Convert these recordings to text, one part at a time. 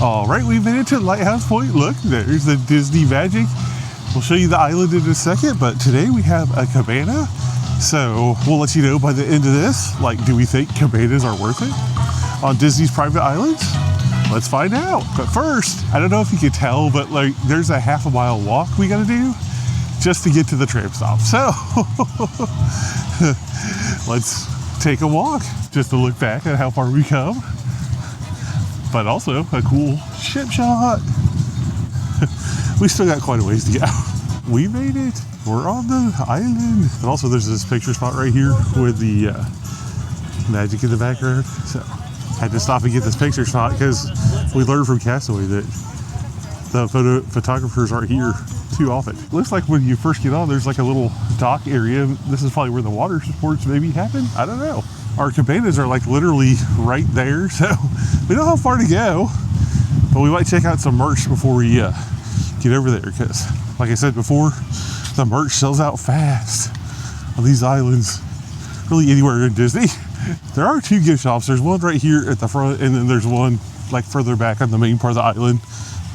All right, we made it to Lighthouse Point. Look, there's the Disney magic. We'll show you the island in a second, but today we have a cabana. So we'll let you know by the end of this, like, do we think cabanas are worth it on Disney's private islands? Let's find out. But first, I don't know if you can tell, but like there's a half-a-mile walk we gotta do just to get to the tram stop. So let's take a walk just to look back at how far we come. But also a cool ship shot. We still got quite a ways to go. We made it. We're on the island. And also there's this picture spot right here with the magic in the background. So had to stop and get this picture shot because we learned from Castaway that the photographers aren't here too often. Looks like when you first get on, there's like a little dock area. This is probably where the water sports maybe happen. I don't know. Our cabanas are like literally right there, so we don't have far to go, but we might check out some merch before we get over there because, like I said before, the merch sells out fast on these islands, really anywhere in Disney. There are two gift shops. There's one right here at the front, and then there's one like further back on the main part of the island.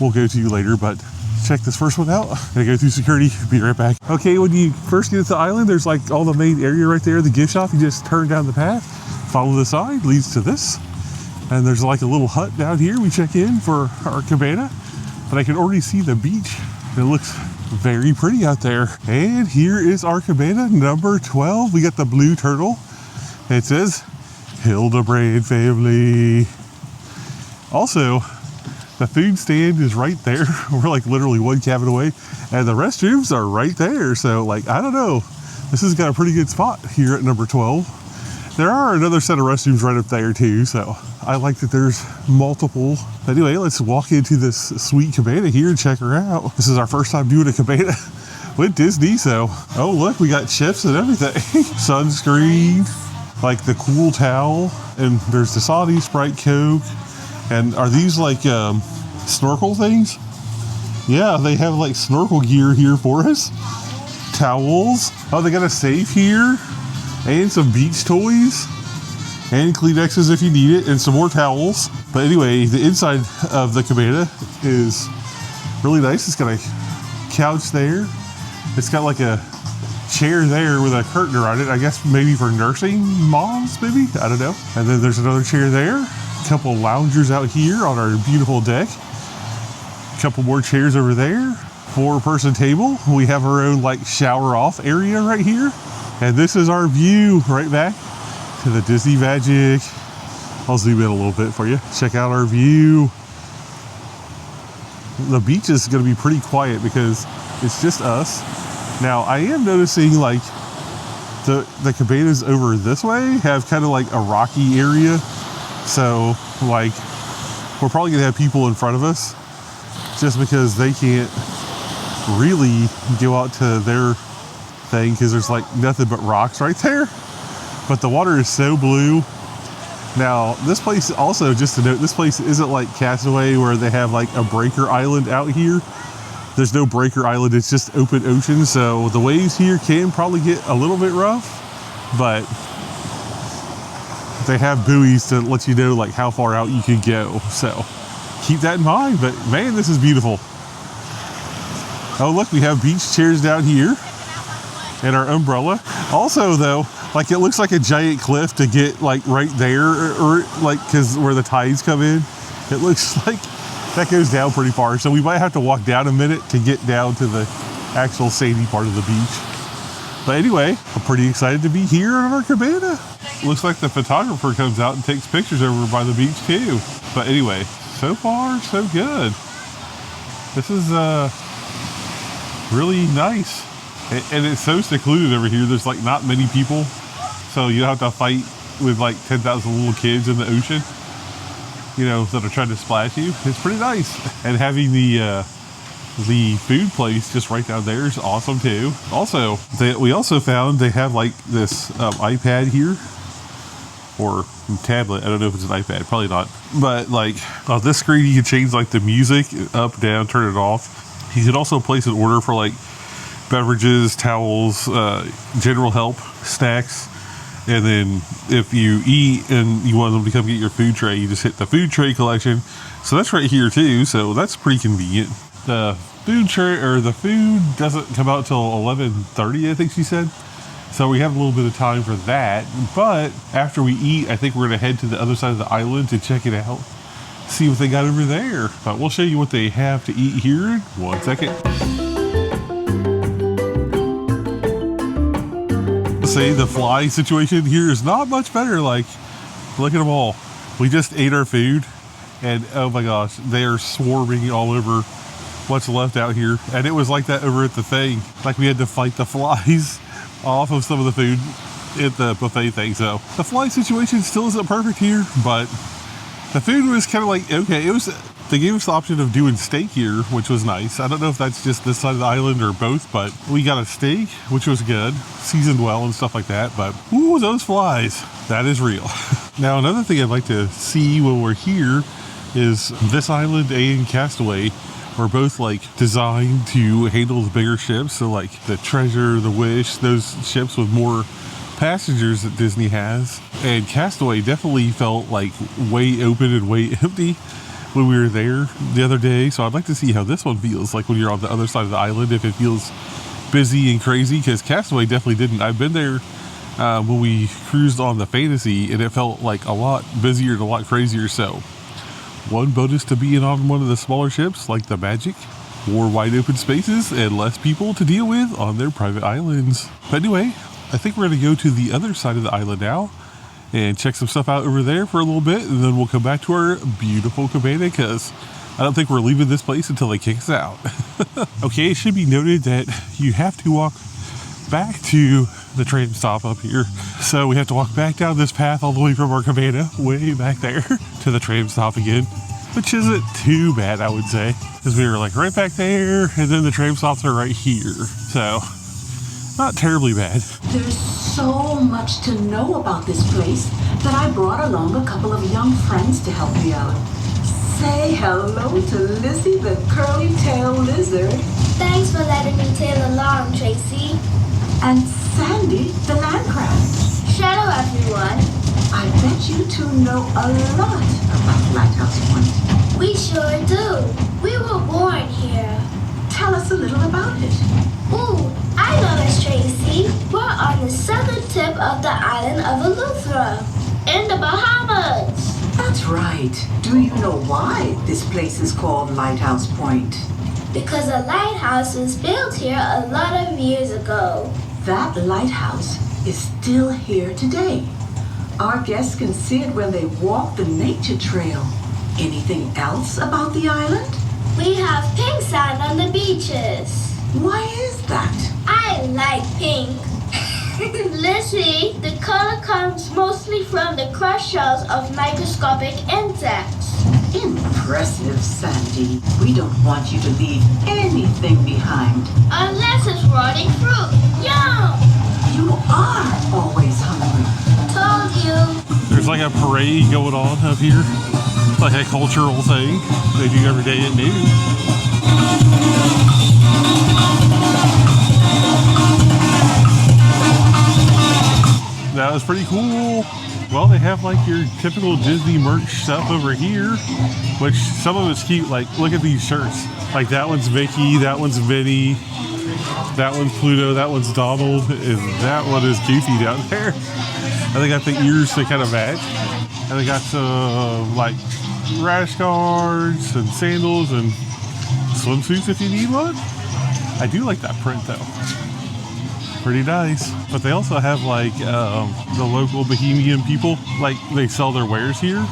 We'll go to later, but check this first one out. Gonna go through security, be right back. Okay, when you first get to the island, there's like all the main area right there, the gift shop. You just turn down the path, follow the sign, leads to this. And there's like a little hut down here. We check in for our cabana, but I can already see the beach. It looks very pretty out there. And here is our cabana, number 12. We got the blue turtle. It says Hildebrand family. Also, the food stand is right there. We're like literally one cabin away, and the restrooms are right there. So like, I don't know. This has got a pretty good spot here at number 12. There are another set of restrooms right up there too. So I like that there's multiple. Anyway, let's walk into this sweet cabana here and check her out. This is our first time doing a cabana with Disney. So, oh look, we got chips and everything. Sunscreen, like the cool towel, and there's the Dasani, Sprite, Coke. And are these like snorkel things? Yeah, they have like snorkel gear here for us. Towels. Oh, they got a safe here. And some beach toys. And Kleenexes if you need it. And some more towels. But anyway, the inside of the cabana is really nice. It's got a couch there. It's got like a chair there with a curtain around it. I guess maybe for nursing moms, maybe? I don't know. And then there's another chair there. Couple loungers out here on our beautiful deck. Couple more chairs over there. 4-person table. We have our own like shower off area right here. And this is our view right back to the Disney magic. I'll zoom in a little bit for you. Check out our view. The beach is going to be pretty quiet because it's just us. Now I am noticing like the cabanas over this way have kind of like a rocky area. So, like, we're probably gonna have people in front of us just because they can't really go out to their thing because there's like nothing but rocks right there. But the water is so blue. Now, this place also, just to note, this place isn't like Castaway where they have like a breaker island out here. There's no breaker island, it's just open ocean. So the waves here can probably get a little bit rough, but they have buoys to let you know like how far out you can go. So keep that in mind, but man, this is beautiful. Oh look, we have beach chairs down here and our umbrella. Also though, like it looks like a giant cliff to get like right there, or like, cause where the tides come in, it looks like that goes down pretty far. So we might have to walk down a minute to get down to the actual sandy part of the beach. But anyway, I'm pretty excited to be here on our cabana. Looks like the photographer comes out and takes pictures over by the beach too. But anyway, so far so good. This is really nice. And it's so secluded over here. There's like not many people. So you don't have to fight with like 10,000 little kids in the ocean, you know, that are trying to splash you. It's pretty nice. And having the food place just right down there is awesome too. Also, we also found they have like this iPad here, or tablet. I don't know if it's an iPad, probably not. But like on this screen, you can change like the music up, down, turn it off. You can also place an order for like beverages, towels, general help, snacks, And then if you eat and you want them to come get your food tray, you just hit the food tray collection. So that's right here too. So that's pretty convenient. The food tray or the food doesn't come out till 11:30, I think she said. So we have a little bit of time for that. But after we eat, I think we're going to head to the other side of the island to check it out. See what they got over there. But we'll show you what they have to eat here in 1 second. Say the fly situation here is not much better. Like, look at them all. We just ate our food and oh my gosh, they are swarming all over what's left out here. And it was like that over at the thing. Like we had to fight the flies off of some of the food at the buffet thing. So the fly situation still isn't perfect here, but the food was kind of like, okay, they gave us the option of doing steak here, which was nice. I don't know if that's just this side of the island or both, but we got a steak, which was good, seasoned well and stuff like that. But ooh, those flies, that is real. Now, another thing I'd like to see when we're here is this island and Castaway are both like designed to handle the bigger ships. So like the Treasure, the Wish, those ships with more passengers that Disney has. And Castaway definitely felt like way open and way empty when we were there the other day. So I'd like to see how this one feels like when you're on the other side of the island, if it feels busy and crazy, because Castaway definitely didn't. I've been there when we cruised on the Fantasy and it felt like a lot busier and a lot crazier. So one bonus to being on one of the smaller ships like the Magic, more wide open spaces and less people to deal with on their private islands. But anyway, I think we're going to go to the other side of the island now and check some stuff out over there for a little bit, and then we'll come back to our beautiful cabana because I don't think we're leaving this place until they kick us out. Okay, it should be noted that you have to walk back to the train stop up here. So we have to walk back down this path all the way from our cabana, way back there, to the train stop again, which isn't too bad, I would say, because we were like right back there, and then the train stops are right here. So not terribly bad. There's so much to know about this place that I brought along a couple of young friends to help me out. Say hello to Lizzie the curly-tailed lizard. Thanks for letting me tail along, Tracy. And Sandy the land crab. Hello, everyone. I bet you two know a lot about Lighthouse Point. We sure do. We were born here. Tell us a little about it. Ooh, I know this, Tracy. We're on the southern tip of the island of Eleuthera, in the Bahamas. That's right. Do you know why this place is called Lighthouse Point? Because a lighthouse was built here a lot of years ago. That lighthouse is still here today. Our guests can see it when they walk the nature trail. Anything else about the island? We have pink sand on the beaches. Why is that? I like pink. Lizzie, the color comes mostly from the crushed shells of microscopic insects. Impressive, Sandy. We don't want you to leave anything behind. Unless it's rotting fruit. Yum! You are always hungry. Told you. There's like a parade going on up here, like a cultural thing they do every day at noon. That was pretty cool. Well, they have like your typical Disney merch stuff over here, which some of it's cute. Like, look at these shirts. Like that one's Mickey, that one's Minnie, that one's Pluto, that one's Donald, and that one is Goofy down there. And they got the ears to kind of match. And they got some like rash guards and sandals and swimsuits if you need one. I do like that print though. Pretty nice. But they also have like the local Bahamian people, like they sell their wares here.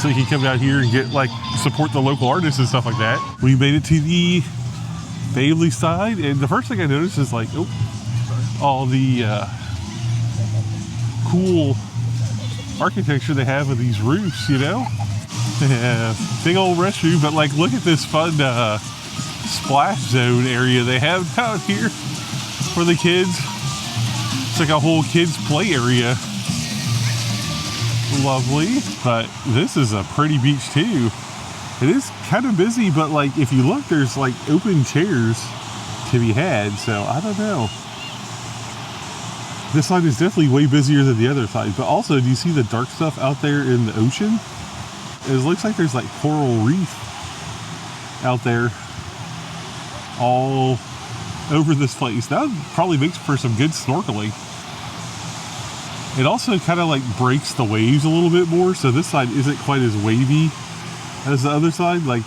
So you can come down here and get like support the local artists and stuff like that. We made it to the Bailey side, and the first thing I noticed is like, all the cool architecture they have with these roofs, you know? Yeah, big old restroom, but like look at this fun splash zone area they have out here for the kids. It's like a whole kids play area. Lovely. But this is a pretty beach too. It is kind of busy, but like if you look, there's like open chairs to be had, so I don't know. This side is definitely way busier than the other side, but also, do you see the dark stuff out there in the ocean? It looks like there's like coral reef out there all over this place. That probably makes for some good snorkeling. It also kind of like breaks the waves a little bit more, so this side isn't quite as wavy as the other side. Like,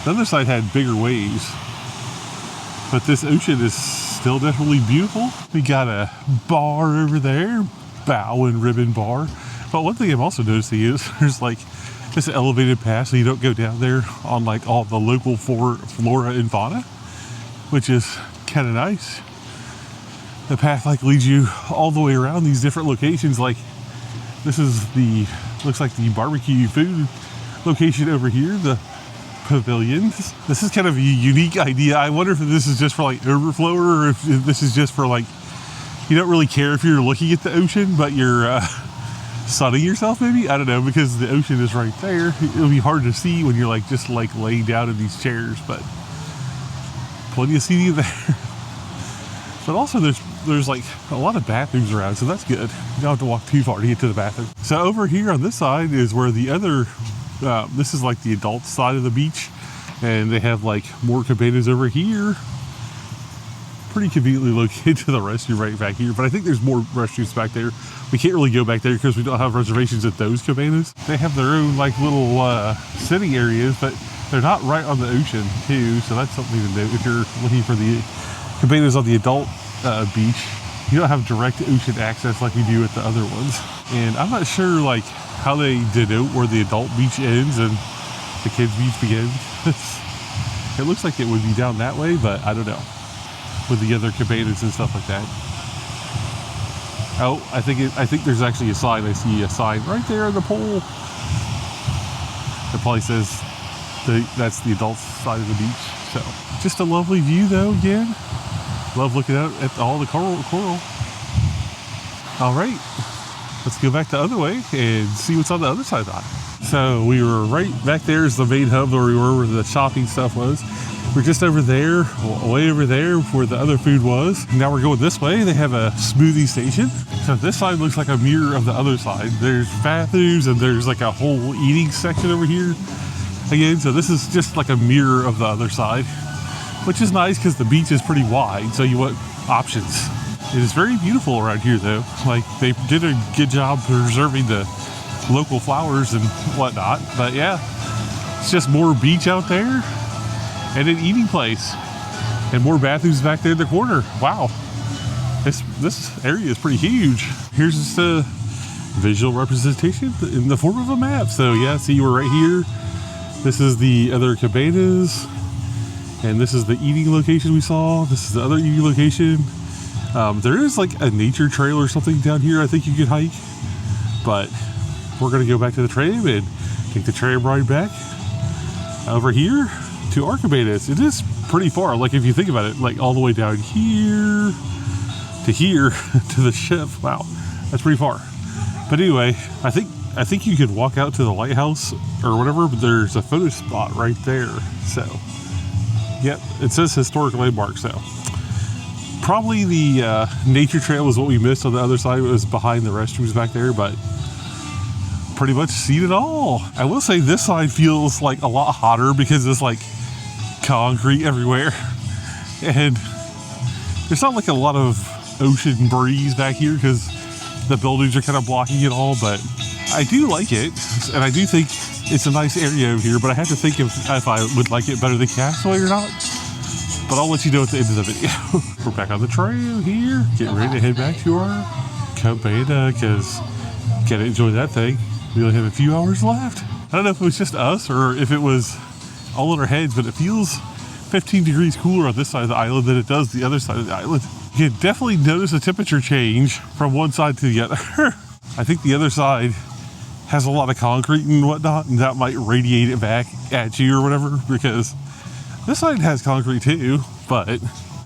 the other side had bigger waves, but this ocean is still definitely beautiful. We got a bar over there, Bow and Ribbon Bar. But one thing I'm also noticing is there's like this elevated path, so you don't go down there on like all the local flora and fauna, which is kind of nice. The path like leads you all the way around these different locations. Like, this is looks like the barbecue food location over here, the pavilions. This is kind of a unique idea. I wonder if this is just for like overflow, or if this is just for like, you don't really care if you're looking at the ocean, but you're sunning yourself maybe? I don't know, because the ocean is right there. It'll be hard to see when you're like just like laying down in these chairs, but plenty of seating there. But also there's like a lot of bathrooms around, so that's good. You don't have to walk too far to get to the bathroom. So over here on this side is where the other, this is like the adult side of the beach, and they have like more cabanas over here. Pretty conveniently located to the restroom right back here, but I think there's more restrooms back there. We can't really go back there because we don't have reservations at those cabanas. They have their own like little sitting areas, but they're not right on the ocean too, so that's something to note. If you're looking for the cabanas on the adult beach, you don't have direct ocean access like you do at the other ones. And I'm not sure like how they denote where the adult beach ends and the kids beach begins. It looks like it would be down that way, but I don't know, with the other cabanas and stuff like that. Oh, I think there's actually a sign. I see a sign right there on the pole. It probably says that's the adult side of the beach. So just a lovely view though. Again, love looking out at all the coral. All right, let's go back the other way and see what's on the other side of the island. So we were right back there is the main hub where we were, where the shopping stuff was. We're just over there, way over there where the other food was. Now we're going this way. They have a smoothie station. So this side looks like a mirror of the other side. There's bathrooms and there's like a whole eating section over here. Again, so this is just like a mirror of the other side, which is nice because the beach is pretty wide, so you want options. It is very beautiful around here though. Like, they did a good job preserving the local flowers and whatnot. But yeah, it's just more beach out there and an eating place and more bathrooms back there in the corner. Wow, this area is pretty huge. Here's just a visual representation in the form of a map. So yeah, see, we're right here. This is the other cabanas, and this is the eating location we saw. This is the other eating location. There is like a nature trail or something down here I think you could hike, but we're gonna go back to the tram and take the tram ride back over here to our cabanas. It is pretty far, like if you think about it, like all the way down here to here to the ship. Wow, that's pretty far. But anyway, I think you could walk out to the lighthouse or whatever, but there's a photo spot right there. So yep, it says historic landmark. So probably the nature trail is what we missed on the other side. It was behind the restrooms back there, but pretty much seen it all. I will say this side feels like a lot hotter because it's like concrete everywhere, and there's not like a lot of ocean breeze back here because the buildings are kind of blocking it all. But I do like it, and I do think it's a nice area over here, but I have to think if I would like it better than Castaway or not. But I'll let you know at the end of the video. We're back on the trail here, getting ready to head back to our cabana because gotta enjoy that thing. We only have a few hours left. I don't know if it was just us or if it was all in our heads, but it feels 15 degrees cooler on this side of the island than it does the other side of the island. You can definitely notice a temperature change from one side to the other. I think the other side has a lot of concrete and whatnot, and that might radiate it back at you or whatever, because this side has concrete too, but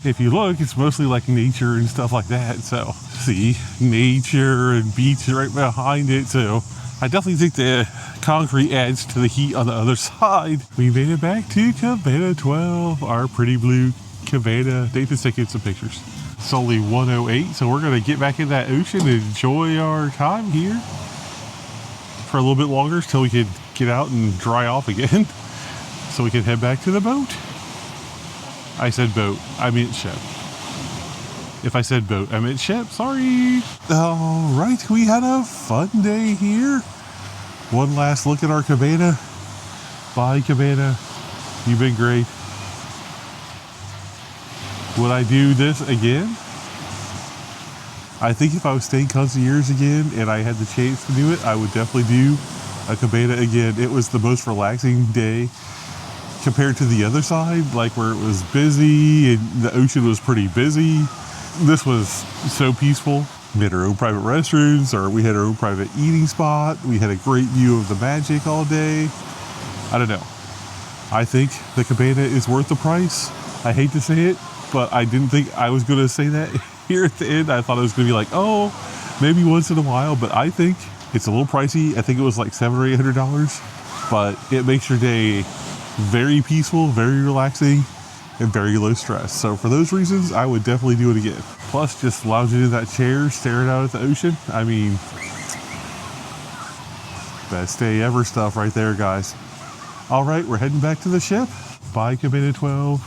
if you look, it's mostly like nature and stuff like that. So see, nature and beach right behind it. So I definitely think the concrete adds to the heat on the other side. We made it back to Cabana 12, our pretty blue cabana. Nathan's taking some pictures. It's only 1:08, so we're gonna get back in that ocean and enjoy our time here for a little bit longer till we can get out and dry off again so we can head back to the boat. I said boat, I meant ship. If I said boat, I meant ship, sorry. All right, we had a fun day here. One last look at our cabana. Bye, cabana. You've been great. Would I do this again? I think if I was staying concierge again and I had the chance to do it, I would definitely do a cabana again. It was the most relaxing day compared to the other side, like where it was busy and the ocean was pretty busy. This was so peaceful. We had our own private restrooms, or we had our own private eating spot. We had a great view of the magic all day. I don't know. I think the cabana is worth the price. I hate to say it, but I didn't think I was going to say that here at the end. I thought it was going to be like, oh, maybe once in a while, but I think it's a little pricey. I think it was like $700 or $800, but it makes your day very peaceful, very relaxing, and very low stress. So for those reasons, I would definitely do it again. Plus, just lounging in that chair, staring out at the ocean. I mean, best day ever stuff right there, guys. All right, we're heading back to the ship. Bye, Cabana 12.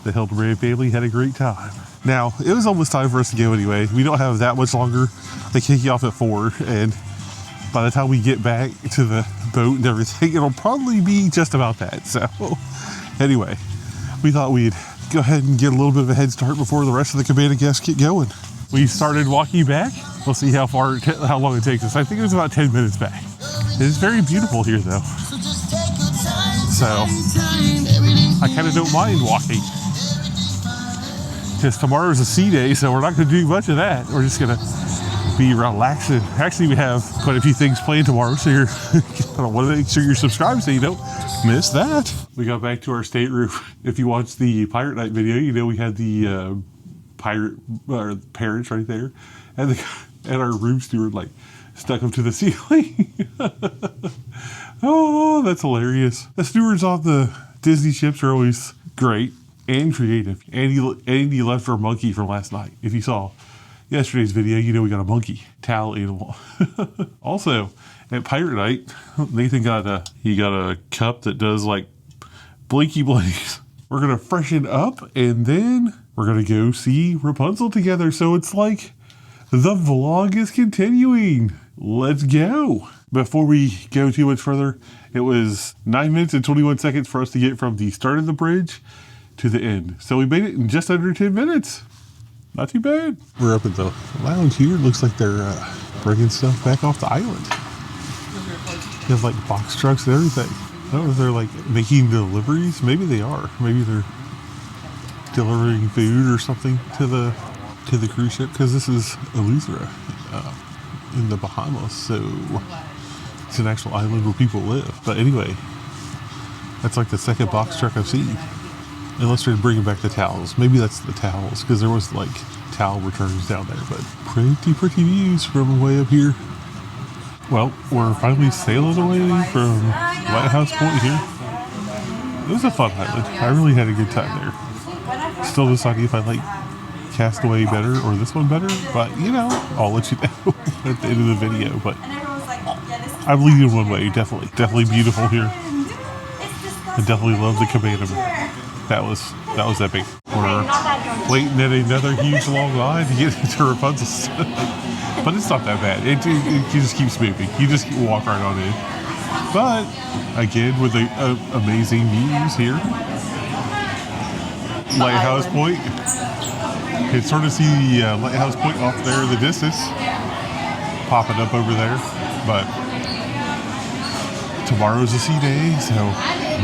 The Hildebrand family had a great time. Now, it was almost time for us to go anyway. We don't have that much longer. They kick you off at 4, and by the time we get back to the boat and everything, it'll probably be just about that. So, anyway, we thought we'd go ahead and get a little bit of a head start before the rest of the cabana guests get going. We started walking back. We'll see how long it takes us. I think it was about 10 minutes back. It is very beautiful here, though. So, I kind of don't mind walking. Because tomorrow's a sea day, so we're not going to do much of that. We're just going to be relaxing. Actually, we have quite a few things planned tomorrow, so I want to make sure you're subscribed so you don't miss that. We got back to our stateroom. If you watched the Pirate Night video, you know we had the parents right there, and our room steward like stuck them to the ceiling. Oh, that's hilarious. The stewards on the Disney ships are always great and creative. Andy left our monkey from last night. If you saw yesterday's video, you know we got a monkey towel animal. Also, at Pirate Night, Nathan got a cup that does like blinky blinks. We're gonna freshen up and then we're gonna go see Rapunzel together. So it's like the vlog is continuing. Let's go. Before we go too much further, it was 9 minutes and 21 seconds for us to get from the start of the bridge to the end. So we made it in just under 10 minutes. Not too bad. We're up at the lounge here. Looks like they're bringing stuff back off the island. They have like box trucks and everything. I don't know if they're like making deliveries. Maybe they are. Maybe they're delivering food or something to the cruise ship, because this is Eleuthera in the Bahamas, so it's an actual island where people live. But anyway, that's like the second box truck I've seen. Unless they're bringing back the towels. Maybe that's the towels, because there was like towel returns down there. But pretty views from way up here. Well, we're finally sailing away from Lighthouse Point here. It was a fun island. I really had a good time there. Still deciding if I like Castaway better or this one better, but you know, I'll let you know at the end of the video. But I'm leaning one way, definitely beautiful here. I definitely love the cabana. That was epic. We're waiting at another huge long line to get into Rapunzel, but it's not that bad. It just keeps moving. You just walk right on in. But again, with the amazing views here, Lighthouse Point. You can sort of see the Lighthouse Point off there in the distance, popping up over there. But tomorrow's a sea day, so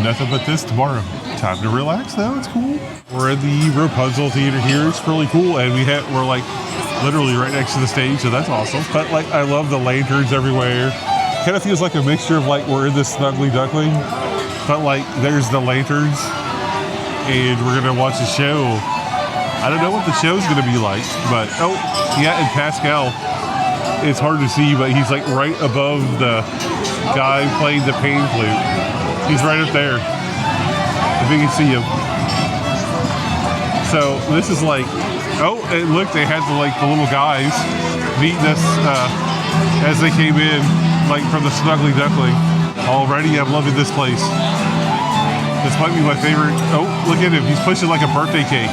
nothing but this tomorrow. Time to relax though, it's cool. We're in the Rapunzel theater here. It's really cool, and we're like literally right next to the stage, so that's awesome. But like, I love the lanterns everywhere. Kind of feels like a mixture of like we're in this Snuggly Duckling, but like there's the lanterns, and we're gonna watch a show. I don't know what the show's gonna be like, but oh yeah, and Pascal, it's hard to see, but he's like right above the guy playing the pan flute. He's right up there. If you can see him. So this is like, oh, and look, they had the little guys meeting us as they came in, like from the Snuggly Duckling. Already, I'm loving this place. This might be my favorite. Oh, look at him. He's pushing like a birthday cake.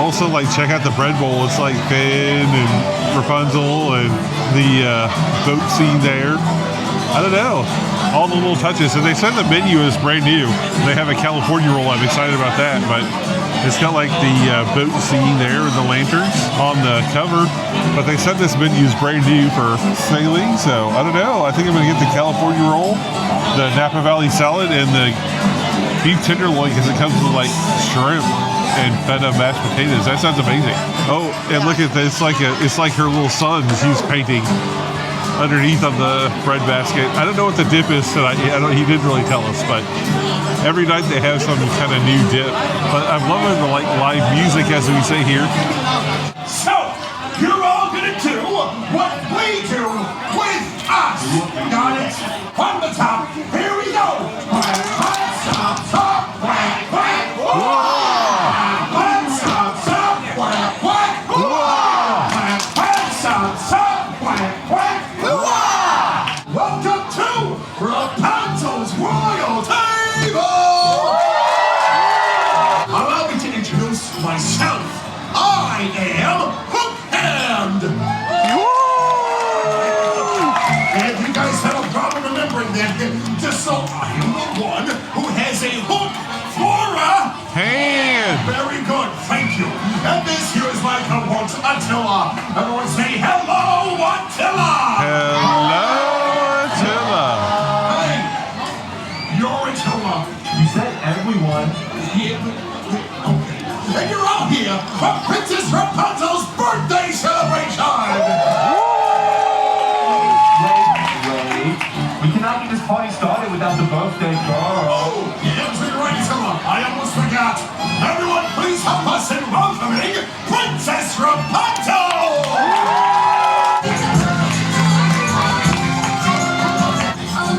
Also, like, check out the bread bowl. It's like Finn and Rapunzel and the boat scene there. I don't know. All the little touches. And they said the menu is brand new. They have a California roll. I'm excited about that. But it's got like the boat scene there and the lanterns on the cover. But they said this menu is brand new for sailing. So I don't know. I think I'm going to get the California roll, the Napa Valley salad, and the beef tenderloin because it comes with like shrimp and feta mashed potatoes. That sounds amazing. Oh, and look at this. It's like her little son she's painting underneath on the bread basket. I don't know what the dip is tonight. He didn't really tell us, but every night they have some kind of new dip. But I'm loving the like live music, as we say here. So you're all gonna do what we do with us. Got it? On the top. Here we go. Welcome to Rapunzel's Royal Table! Allow me to introduce myself. I am Hook Hand! And you guys have a problem remembering that, just so I am the one who has a hook for a Hand! Very good, thank you. And this here is my cohort, Attila. Everyone say hello, Attila! Hello, Attila. Hey, you're Attila. You said everyone. Yeah, okay. And you're out here for Princess Rapunzel's birthday celebration! Wait. We cannot get this party started without the birthday girl. Oh, yeah, you're right, Attila. I almost forgot. Everyone, please help us in welcoming Princess Rapunzel!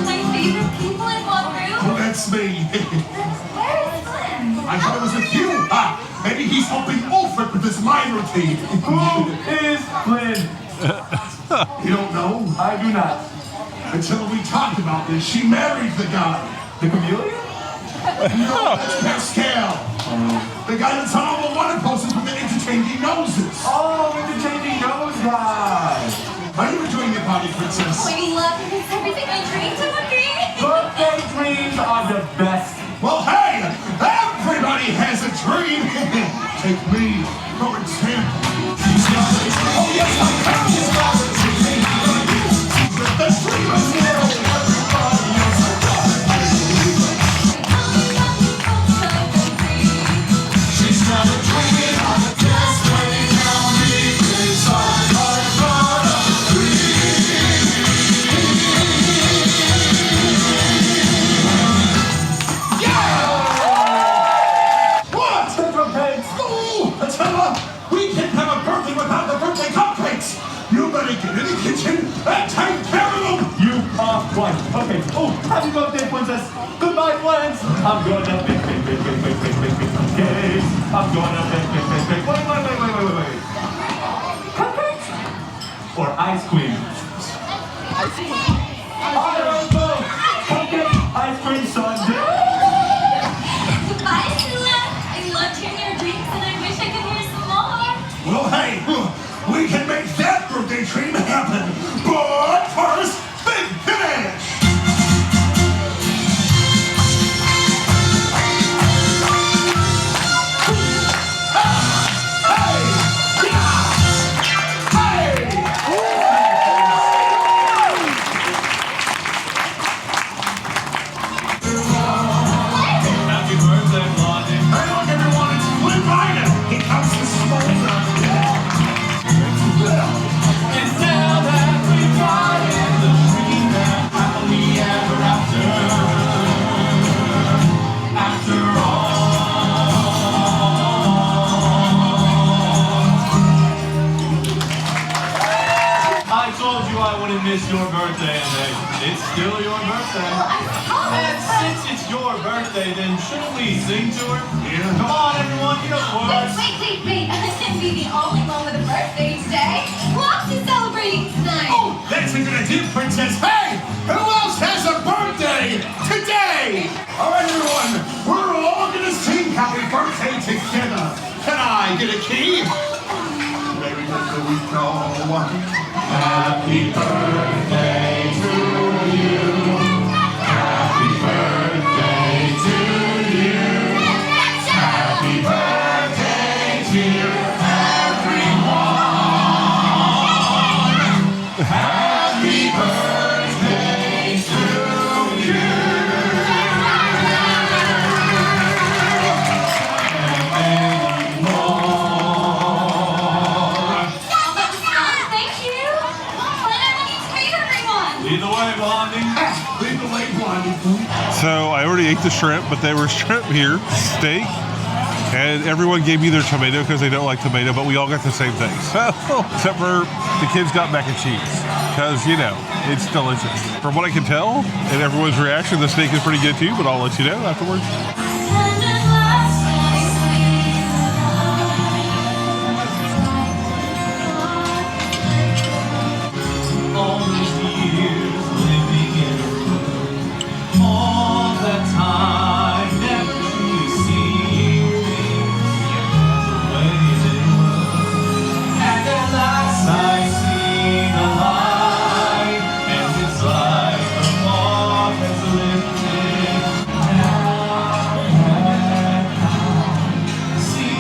My favorite people in one room. Oh, that's me. Where is Flynn? I thought it was with you. Maybe he's helping Ulfric with his mine routine. Who is Flynn? You don't know? I do not. Until we talked about this, she married the guy. The chameleon? No, that's Pascal. The guy that's on all the water posters with the interchanging noses. Oh, interchanging nose guy. Are you enjoying your party, Princess? We love you. It's everything I dreamed of, okay? Birthday dreams are the best. Well, hey, everybody has a dream. Take me, for example. Oh, yes, I can. The dreamers world. Everybody else will die. She's not a dreaming on the best way down deep inside my heart of What? Central Cakes. Oh, Attila, we can't have a birthday without the birthday cupcakes. You better get in the kitchen and take care of them. You are right. Okay. Oh, happy birthday, princess. Goodbye, friends. I'm gonna bake cupcakes. I'm gonna bake. Wait. Cupcakes? Or ice cream? I don't know. Cupcake, ice cream sundae. Goodbye, Sula. I loved hearing your dreams, and I wish I could hear some more. Well, hey, we can make that birthday dream happen. But first, big finish. Happy birthday, Blondie. Hey, look, everyone, it's Flynn Rider. He comes to smolder. It's now that we've got in the dream that happily ever after. After all. I told you I wouldn't miss your birthday, and it's still your birthday. I saw And it. since it's your your birthday, then shouldn't we sing to her? Yeah. Come on, everyone, you know the words. Wait. I can't be the only one with a birthday today. Who else is celebrating tonight? Oh, that's a good idea, Princess. Hey, who else has a birthday today? All right, everyone, we're all gonna sing happy birthday together. Can I get a key? Maybe just a week old. Happy birthday to you. Happy birthday to you. Happy birthday to everyone. Happy birthday to you. And many more. Thank you. Let everyone greet everyone. Lead the way, Blondie. Lead the way, Blondie. So I already ate the shrimp, but they were shrimp here, steak, and everyone gave me their tomato because they don't like tomato, but we all got the same thing. So, except for the kids got mac and cheese because, you know, it's delicious. From what I can tell, and everyone's reaction, the steak is pretty good too, but I'll let you know afterwards. All those years living in a room, all that time never truly seeing things the way they were. And at last I see the light, and it's like the fog has lifted. Now I see.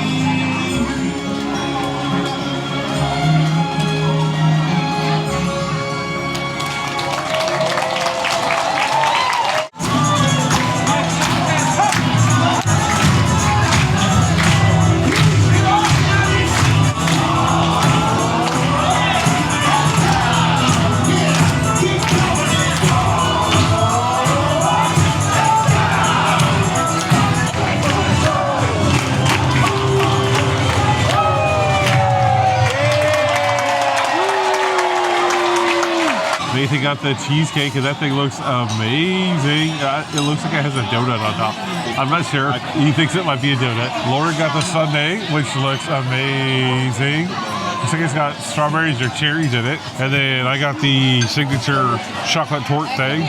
Nathan got the cheesecake, and that thing looks amazing. It looks like it has a donut on top. I'm not sure. He thinks it might be a donut. Lauren got the sundae, which looks amazing. Looks like it's got strawberries or cherries in it. And then I got the signature chocolate torte thing.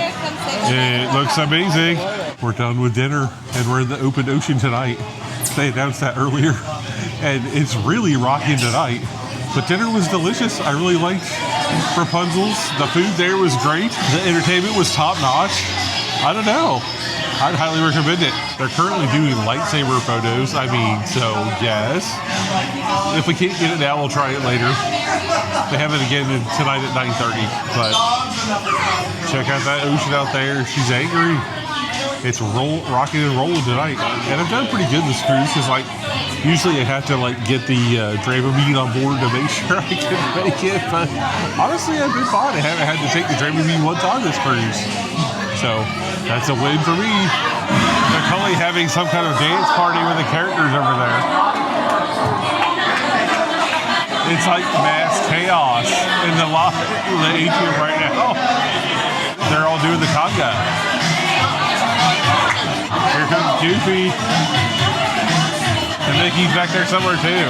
It looks amazing. We're done with dinner, and we're in the open ocean tonight. They announced that earlier. And it's really rocking tonight. But dinner was delicious. I really liked Rapunzel's. The food there was great. The entertainment was top notch. I don't know. I'd highly recommend it. They're currently doing lightsaber photos. I mean, so yes. If we can't get it now, we'll try it later. They have it again tonight at 9:30. But check out that ocean out there. She's angry. It's rocking and rolling tonight. And I've done pretty good this cruise because, like, usually I have to, like, get the Dramamine on board to make sure I can make it. But honestly, I've been fine. I haven't had to take the Dramamine once on this cruise. So that's a win for me. They're totally having some kind of dance party with the characters over there. It's like mass chaos in the atrium right now. They're all doing the conga. Here comes Goofy. And Mickey's back there somewhere too.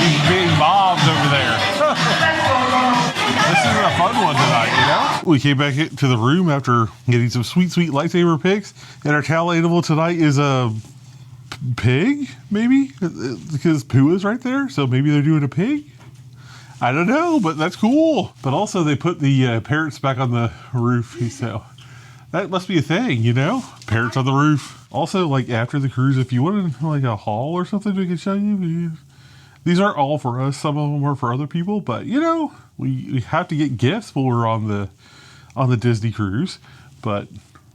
He's being mobbed over there. This is a fun one tonight, you know? We came back to the room after getting some sweet lightsaber pics. And our towel animal tonight is a pig, maybe? Because Pooh is right there, so maybe they're doing a pig? I don't know, but that's cool. But also they put the parrots back on the roof, so that must be a thing, you know? Parrots on the roof. Also, like, after the cruise, if you wanted, like, a haul or something we could show you. These aren't all for us. Some of them are for other people. But, you know, we have to get gifts when we're on the Disney cruise. But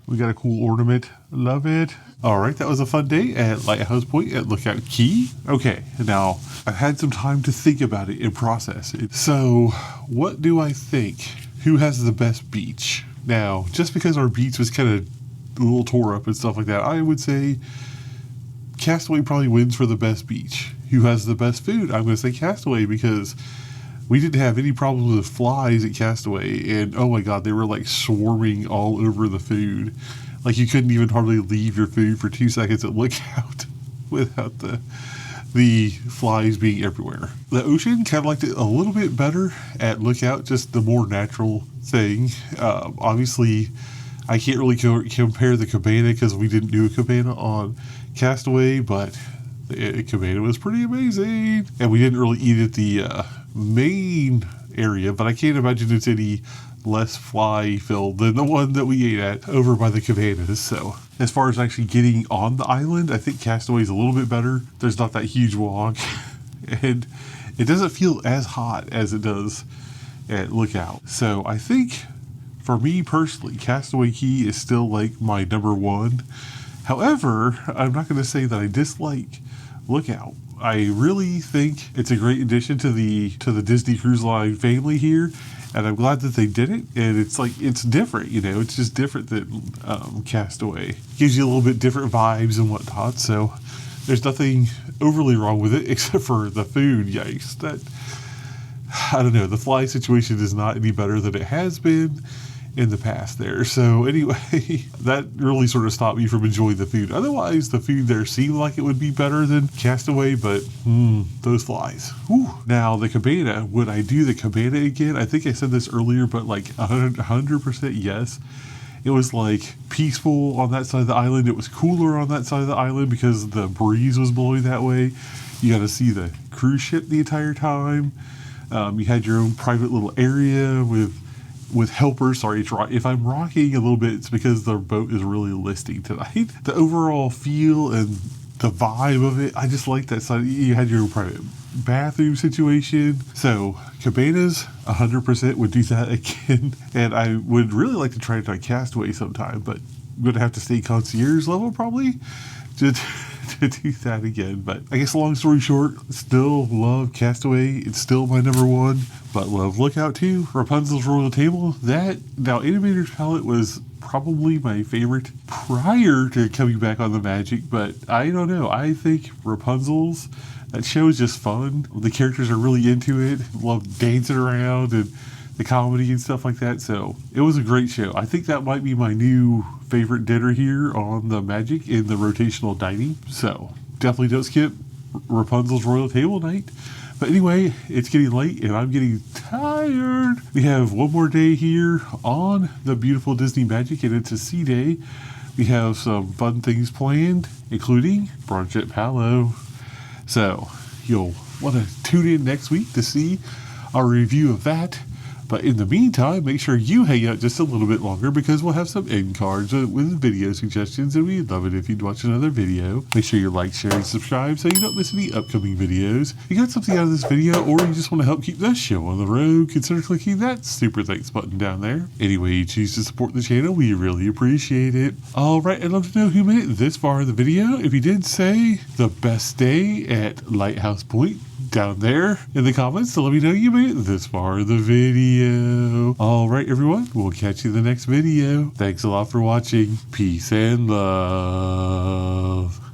we got a cool ornament. Love it. All right, that was a fun day at Lighthouse Point at Lookout Cay. Okay, now, I've had some time to think about it and process it. So, what do I think? Who has the best beach? Now, just because our beach was kind of a little tore up and stuff like that, I would say Castaway probably wins for the best beach. Who has the best food? I'm going to say Castaway because we didn't have any problems with flies at Castaway. And oh my God, they were like swarming all over the food. Like you couldn't even hardly leave your food for 2 seconds at Lookout without the flies being everywhere. The ocean kind of liked it a little bit better at Lookout, just the more natural thing. Obviously, I can't really compare the cabana because we didn't do a cabana on Castaway, but the cabana was pretty amazing. And we didn't really eat at the main area, but I can't imagine it's any less fly filled than the one that we ate at over by the cabanas. So as far as actually getting on the island, I think Castaway is a little bit better. There's not that huge walk and it doesn't feel as hot as it does at Lookout. So I think for me personally, Castaway Cay is still like my number one. However, I'm not going to say that I dislike Lookout. I really think it's a great addition to the Disney Cruise Line family here, and I'm glad that they did it. And it's like, it's different, you know, it's just different than Castaway. Gives you a little bit different vibes and whatnot. So there's nothing overly wrong with it except for the food. Yikes! That, I don't know. The fly situation is not any better than it has been in the past there. So anyway, that really sort of stopped me from enjoying the food. Otherwise, the food there seemed like it would be better than Castaway, but those flies. Whew. Now, the cabana, would I do the cabana again? I think I said this earlier, but like 100% yes. It was like peaceful on that side of the island. It was cooler on that side of the island because the breeze was blowing that way. You got to see the cruise ship the entire time. You had your own private little area with helpers. Sorry, if I'm rocking a little bit, it's because the boat is really listing tonight. The overall feel and the vibe of it, I just like that side. You had your own private bathroom situation. So cabanas, 100% would do that again. And I would really like to try it on Castaway sometime, but I'm going to have to stay concierge level probably to do that again. But I guess long story short, still love Castaway. It's still my number one, but love Lookout too. Rapunzel's Royal Table, that now Animator's Palette was probably my favorite prior to coming back on the Magic, but I don't know. I think Rapunzel's, that show is just fun. The characters are really into it, love dancing around and the comedy and stuff like that. So it was a great show. I think that might be my new favorite dinner here on the Magic in the rotational dining. So definitely don't skip Rapunzel's Royal Table night. But anyway, it's getting late and I'm getting tired. We have one more day here on the beautiful Disney Magic and it's a sea day. We have some fun things planned, including brunch at Palo. So you'll want to tune in next week to see our review of that. But in the meantime, make sure you hang out just a little bit longer because we'll have some end cards with video suggestions and we'd love it if you'd watch another video. Make sure you like, share, and subscribe so you don't miss any upcoming videos. If you got something out of this video or you just want to help keep this show on the road, consider clicking that super thanks button down there. Any way you choose to support the channel, we really appreciate it. Alright, I'd love to know who made it this far in the video. If you did, say the best day at Lighthouse Point down there in the comments to let me know you made it this far in the video. Alright everyone, we'll catch you in the next video. Thanks a lot for watching. Peace and love.